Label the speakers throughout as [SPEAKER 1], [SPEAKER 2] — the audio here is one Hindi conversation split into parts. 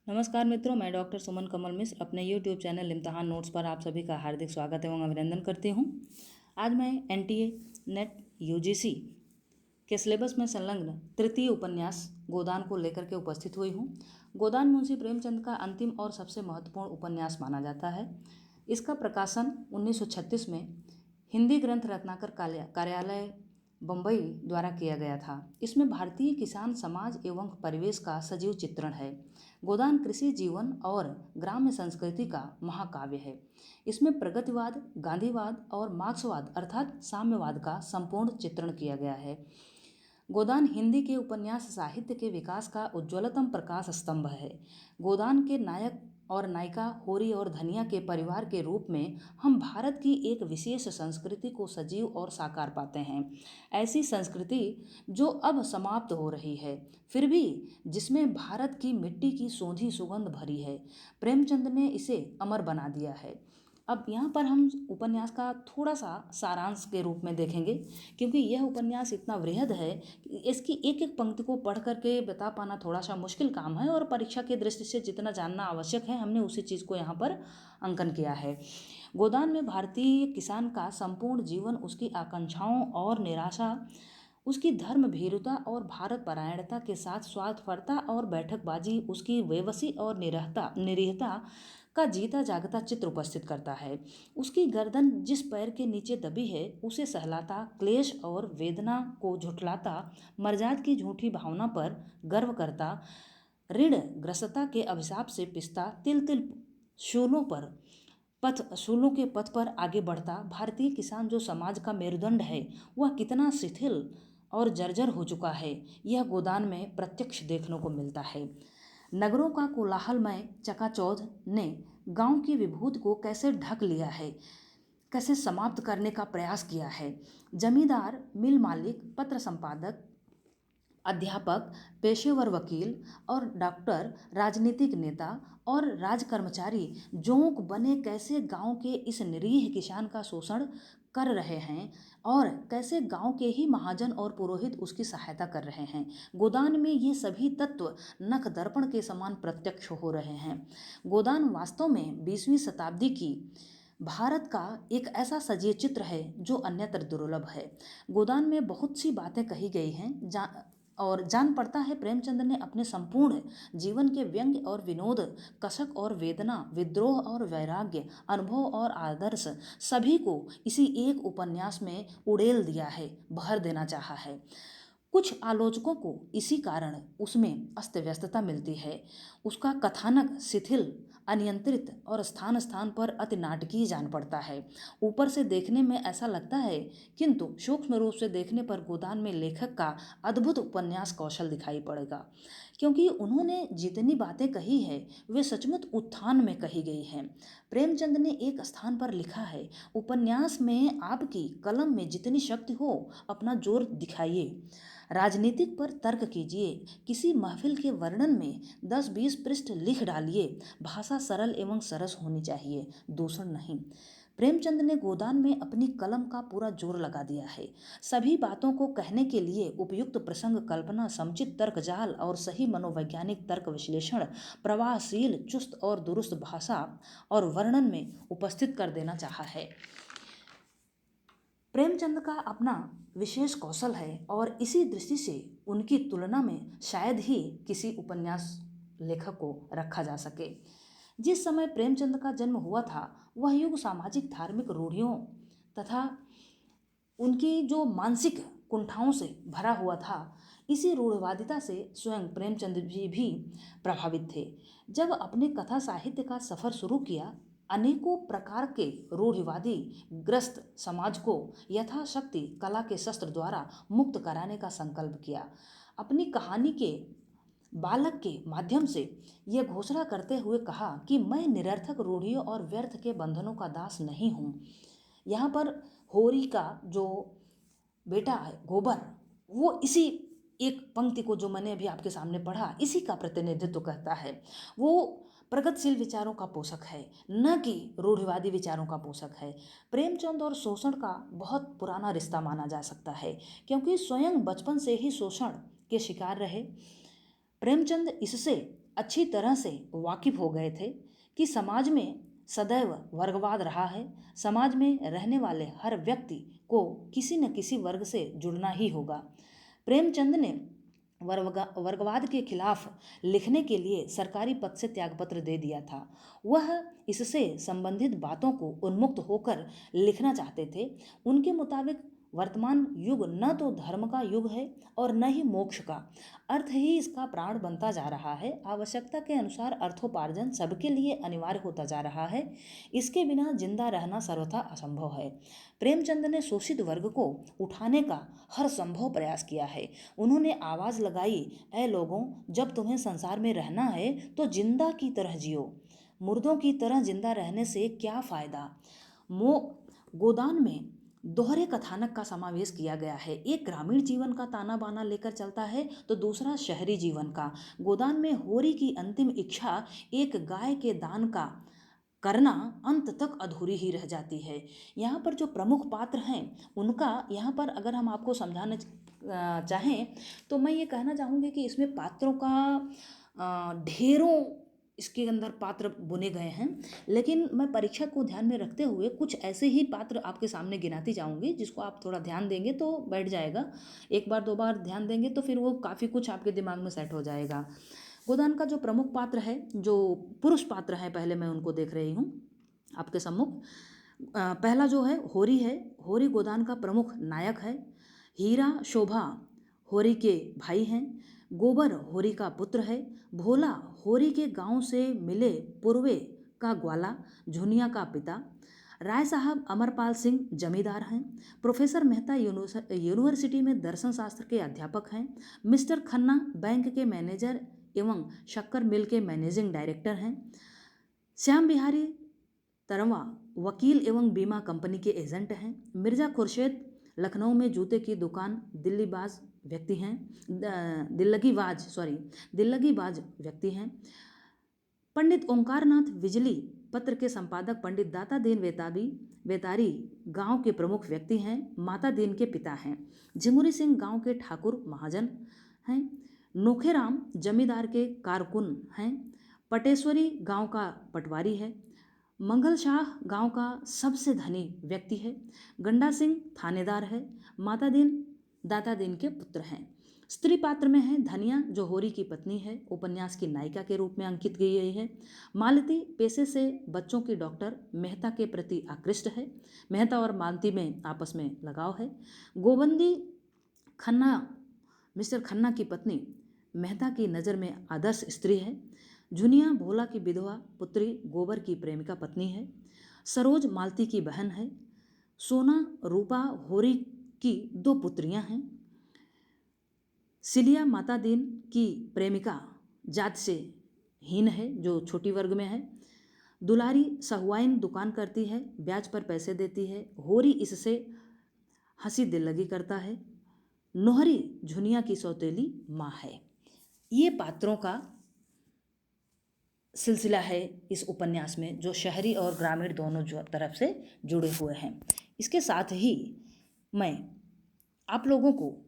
[SPEAKER 1] नमस्कार मित्रों, मैं डॉक्टर सुमन कमल मिश्र अपने यूट्यूब चैनल इम्तिहान नोट्स पर आप सभी का हार्दिक स्वागत एवं अभिनंदन करती हूँ। आज मैं एनटीए नेट यूजीसी के सिलेबस में संलग्न तृतीय उपन्यास गोदान को लेकर के उपस्थित हुई हूँ। गोदान मुंशी प्रेमचंद का अंतिम और सबसे महत्वपूर्ण उपन्यास माना जाता है। इसका प्रकाशन 1936 में हिंदी ग्रंथ रत्नाकर कार्यालय बम्बई द्वारा किया गया था। इसमें भारतीय किसान समाज एवं परिवेश का सजीव चित्रण है। गोदान कृषि जीवन और ग्राम्य संस्कृति का महाकाव्य है। इसमें प्रगतिवाद, गांधीवाद और मार्क्सवाद अर्थात साम्यवाद का संपूर्ण चित्रण किया गया है। गोदान हिंदी के उपन्यास साहित्य के विकास का उज्ज्वलतम प्रकाश स्तंभ है। गोदान के नायक और नायिका होरी और धनिया के परिवार के रूप में हम भारत की एक विशेष संस्कृति को सजीव और साकार पाते हैं। ऐसी संस्कृति जो अब समाप्त हो रही है, फिर भी जिसमें भारत की मिट्टी की सोंधी सुगंध भरी है। प्रेमचंद ने इसे अमर बना दिया है। अब यहाँ पर हम उपन्यास का थोड़ा सा सारांश के रूप में देखेंगे, क्योंकि यह उपन्यास इतना वृहद है कि इसकी एक एक पंक्ति को पढ़ करके बता पाना थोड़ा सा मुश्किल काम है, और परीक्षा की दृष्टि से जितना जानना आवश्यक है हमने उसी चीज़ को यहाँ पर अंकन किया है। गोदान में भारतीय किसान का संपूर्ण जीवन, उसकी आकांक्षाओं और निराशा, उसकी धर्म भीरुता और भारत परायणता के साथ स्वार्थपरता और बैठकबाजी, उसकी बेबसी और निरीहता का जीता जागता चित्र उपस्थित करता है। उसकी गर्दन जिस पैर के नीचे दबी है उसे सहलाता, क्लेश और वेदना को झुठलाता, मर्जाद की झूठी भावना पर गर्व करता, ऋण ग्रस्तता के अभिशाप से पिसता, तिल तिल शूलों के पथ पर आगे बढ़ता भारतीय किसान जो समाज का मेरुदंड है, वह कितना शिथिल और जर्जर हो चुका है, यह गोदान में प्रत्यक्ष देखने को मिलता है। नगरों का कोलाहलमय चकाचौंध ने गांव की विभूति को कैसे ढक लिया है, कैसे समाप्त करने का प्रयास किया है। जमींदार, मिल मालिक, पत्र संपादक, अध्यापक, पेशेवर वकील और डॉक्टर, राजनीतिक नेता और राजकर्मचारी जोंक बने कैसे गांव के इस निरीह किसान का शोषण कर रहे हैं, और कैसे गांव के ही महाजन और पुरोहित उसकी सहायता कर रहे हैं। गोदान में ये सभी तत्व नख दर्पण के समान प्रत्यक्ष हो रहे हैं। गोदान वास्तव में 20वीं शताब्दी की भारत का एक ऐसा सजीव चित्र है जो अन्यत्र दुर्लभ है। गोदान में बहुत सी बातें कही गई हैं और जान पड़ता है प्रेमचंद ने अपने संपूर्ण जीवन के व्यंग्य और विनोद, कसक और वेदना, विद्रोह और वैराग्य, अनुभव और आदर्श सभी को इसी एक उपन्यास में उड़ेल दिया है, भर देना चाहा है। कुछ आलोचकों को इसी कारण उसमें अस्त व्यस्तता मिलती है। उसका कथानक शिथिल, अनियंत्रित और स्थान स्थान पर अति नाटकीय जान पड़ता है। ऊपर से देखने में ऐसा लगता है, किंतु सूक्ष्म रूप से देखने पर गोदान में लेखक का अद्भुत उपन्यास कौशल दिखाई पड़ेगा, क्योंकि उन्होंने जितनी बातें कही है वे सचमुच उत्थान में कही गई हैं। प्रेमचंद ने एक स्थान पर लिखा है, उपन्यास में आपकी कलम में जितनी शक्ति हो अपना जोर दिखाइए। राजनीतिक पर तर्क कीजिए, किसी महफिल के वर्णन में 10-20 पृष्ठ लिख डालिए। भाषा सरल एवं सरस होनी चाहिए, दूषण नहीं। प्रेमचंद ने गोदान में अपनी कलम का पूरा जोर लगा दिया है। सभी बातों को कहने के लिए उपयुक्त प्रसंग कल्पना, समुचित तर्क जाल और सही मनोवैज्ञानिक तर्क विश्लेषण, प्रवाहशील, चुस्त और दुरुस्त भाषा और वर्णन में उपस्थित कर देना चाहा है। प्रेमचंद का अपना विशेष कौशल है और इसी दृष्टि से उनकी तुलना में शायद ही किसी उपन्यास लेखक को रखा जा सके। जिस समय प्रेमचंद का जन्म हुआ था वह युग सामाजिक धार्मिक रूढ़ियों तथा उनकी जो मानसिक कुंठाओं से भरा हुआ था। इसी रूढ़वादिता से स्वयं प्रेमचंद जी भी प्रभावित थे। जब अपने कथा साहित्य का सफ़र शुरू किया, अनेकों प्रकार के रूढ़िवादी ग्रस्त समाज को यथाशक्ति कला के शस्त्र द्वारा मुक्त कराने का संकल्प किया। अपनी कहानी के बालक के माध्यम से यह घोषणा करते हुए कहा कि मैं निरर्थक रूढ़ियों और व्यर्थ के बंधनों का दास नहीं हूँ। यहाँ पर होरी का जो बेटा है गोबर, वो इसी एक पंक्ति को जो मैंने अभी आपके सामने पढ़ा इसी का प्रतिनिधित्व करता है। वो प्रगतिशील विचारों का पोषक है, न कि रूढ़िवादी विचारों का पोषक है। प्रेमचंद और शोषण का बहुत पुराना रिश्ता माना जा सकता है, क्योंकि स्वयं बचपन से ही शोषण के शिकार रहे। प्रेमचंद इससे अच्छी तरह से वाकिफ हो गए थे कि समाज में सदैव वर्गवाद रहा है। समाज में रहने वाले हर व्यक्ति को किसी न किसी वर्ग से जुड़ना ही होगा। प्रेमचंद ने वर्गवाद के खिलाफ लिखने के लिए सरकारी पद से त्यागपत्र दे दिया था। वह इससे संबंधित बातों को उन्मुक्त होकर लिखना चाहते थे। उनके मुताबिक वर्तमान युग न तो धर्म का युग है और न ही मोक्ष का। अर्थ ही इसका प्राण बनता जा रहा है। आवश्यकता के अनुसार अर्थोपार्जन सबके लिए अनिवार्य होता जा रहा है। इसके बिना जिंदा रहना सर्वथा असंभव है। प्रेमचंद ने शोषित वर्ग को उठाने का हर संभव प्रयास किया है। उन्होंने आवाज़ लगाई, ऐ लोगों, जब तुम्हें संसार में रहना है तो जिंदा की तरह जियो। मुर्दों की तरह जिंदा रहने से क्या फ़ायदा। मो गोदान में दोहरे कथानक का समावेश किया गया है। एक ग्रामीण जीवन का ताना बाना लेकर चलता है तो दूसरा शहरी जीवन का। गोदान में होरी की अंतिम इच्छा एक गाय के दान का करना अंत तक अधूरी ही रह जाती है। यहाँ पर जो प्रमुख पात्र हैं उनका यहाँ पर अगर हम आपको समझाना चाहें तो मैं ये कहना चाहूँगी कि इसमें पात्रों का ढेरों इसके अंदर पात्र बुने गए हैं। लेकिन मैं परीक्षा को ध्यान में रखते हुए कुछ ऐसे ही पात्र आपके सामने गिनाती जाऊंगी जिसको आप थोड़ा ध्यान देंगे तो बैठ जाएगा। एक बार दो बार ध्यान देंगे तो फिर वो काफ़ी कुछ आपके दिमाग में सेट हो जाएगा। गोदान का जो प्रमुख पात्र है, जो पुरुष पात्र है, पहले मैं उनको देख रही हूँ आपके सम्मुख। पहला जो है होरी है। होरी गोदान का प्रमुख नायक है। हीरा शोभा होरी के भाई हैं। गोबर होरी का पुत्र है। भोला होरी के गांव से मिले पूर्वे का ग्वाला झुनिया का पिता। राय साहब अमरपाल सिंह जमींदार हैं। प्रोफेसर मेहता यूनिवर्सिटी में दर्शन शास्त्र के अध्यापक हैं। मिस्टर खन्ना बैंक के मैनेजर एवं शक्कर मिल के मैनेजिंग डायरेक्टर हैं। श्याम बिहारी तरवा वकील एवं बीमा कंपनी के एजेंट हैं। मिर्जा खुर्शेद लखनऊ में जूते की दुकान दिल्लीबाज व्यक्ति हैं। दिल्लगीबाज व्यक्ति हैं। पंडित ओंकारनाथ बिजली पत्र के संपादक पंडित दाता दीन वेतारी गांव के प्रमुख व्यक्ति हैं। माता दीन के पिता हैं। झिमुरी सिंह गांव के ठाकुर महाजन हैं। नोखेराम जमींदार के कारकुन हैं। पटेश्वरी गांव का पटवारी है। मंगल शाह गांव का सबसे धनी व्यक्ति है। गंडा सिंह थानेदार है। माता दीन दाता दीन के पुत्र हैं। स्त्री पात्र में है धनिया, जो होरी की पत्नी है, उपन्यास की नायिका के रूप में अंकित की गई है। मालती पेशे से बच्चों की डॉक्टर, मेहता के प्रति आकृष्ट है। मेहता और मालती में आपस में लगाव है। गोबंदी खन्ना, मिस्टर खन्ना की पत्नी, मेहता की नज़र में आदर्श स्त्री है। झुनिया भोला की विधवा पुत्री, गोबर की प्रेमिका पत्नी है। सरोज मालती की बहन है। सोना रूपा होरी की दो पुत्रियां हैं। सिलिया माता दीन की प्रेमिका जात से हीन है, जो छोटी वर्ग में है। दुलारी सहुआइन दुकान करती है, ब्याज पर पैसे देती है। होरी इससे हंसी दिल लगी करता है। नोहरी झुनिया की सौतेली माँ है। ये पात्रों का सिलसिला है इस उपन्यास में, जो शहरी और ग्रामीण दोनों तरफ से जुड़े हुए हैं। इसके साथ ही मैं आप लोगों को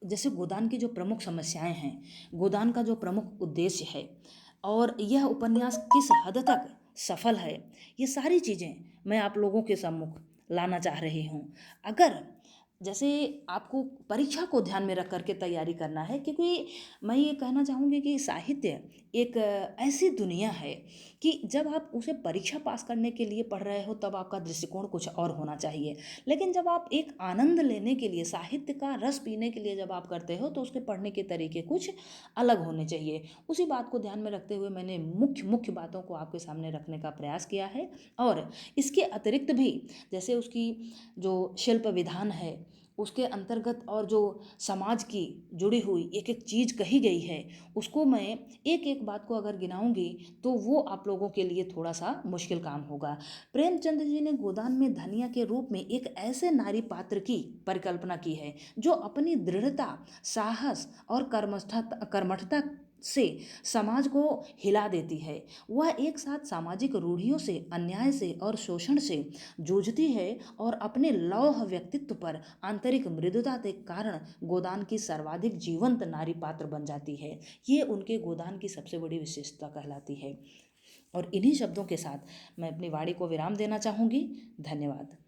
[SPEAKER 1] जैसे गोदान की जो प्रमुख समस्याएं हैं, गोदान का जो प्रमुख उद्देश्य है और यह उपन्यास किस हद तक सफल है, ये सारी चीज़ें मैं आप लोगों के सम्मुख लाना चाह रही हूँ। अगर जैसे आपको परीक्षा को ध्यान में रख करके तैयारी करना है, क्योंकि मैं ये कहना चाहूँगी कि साहित्य एक ऐसी दुनिया है कि जब आप उसे परीक्षा पास करने के लिए पढ़ रहे हो तब आपका दृष्टिकोण कुछ और होना चाहिए। लेकिन जब आप एक आनंद लेने के लिए, साहित्य का रस पीने के लिए जब आप करते हो तो उसके पढ़ने के तरीके कुछ अलग होने चाहिए। उसी बात को ध्यान में रखते हुए मैंने मुख्य बातों को आपके सामने रखने का प्रयास किया है। और इसके अतिरिक्त भी जैसे उसकी जो शिल्प विधान है उसके अंतर्गत और जो समाज की जुड़ी हुई एक एक चीज़ कही गई है, उसको मैं एक एक बात को अगर गिनाऊंगी तो वो आप लोगों के लिए थोड़ा सा मुश्किल काम होगा। प्रेमचंद जी ने गोदान में धनिया के रूप में एक ऐसे नारी पात्र की परिकल्पना की है जो अपनी दृढ़ता, साहस और कर्मठता से समाज को हिला देती है। वह एक साथ सामाजिक रूढ़ियों से, अन्याय से और शोषण से जूझती है और अपने लौह व्यक्तित्व पर आंतरिक मृदुता के कारण गोदान की सर्वाधिक जीवंत नारी पात्र बन जाती है। ये उनके गोदान की सबसे बड़ी विशेषता कहलाती है। और इन्हीं शब्दों के साथ मैं अपनी वाणी को विराम देना चाहूँगी। धन्यवाद।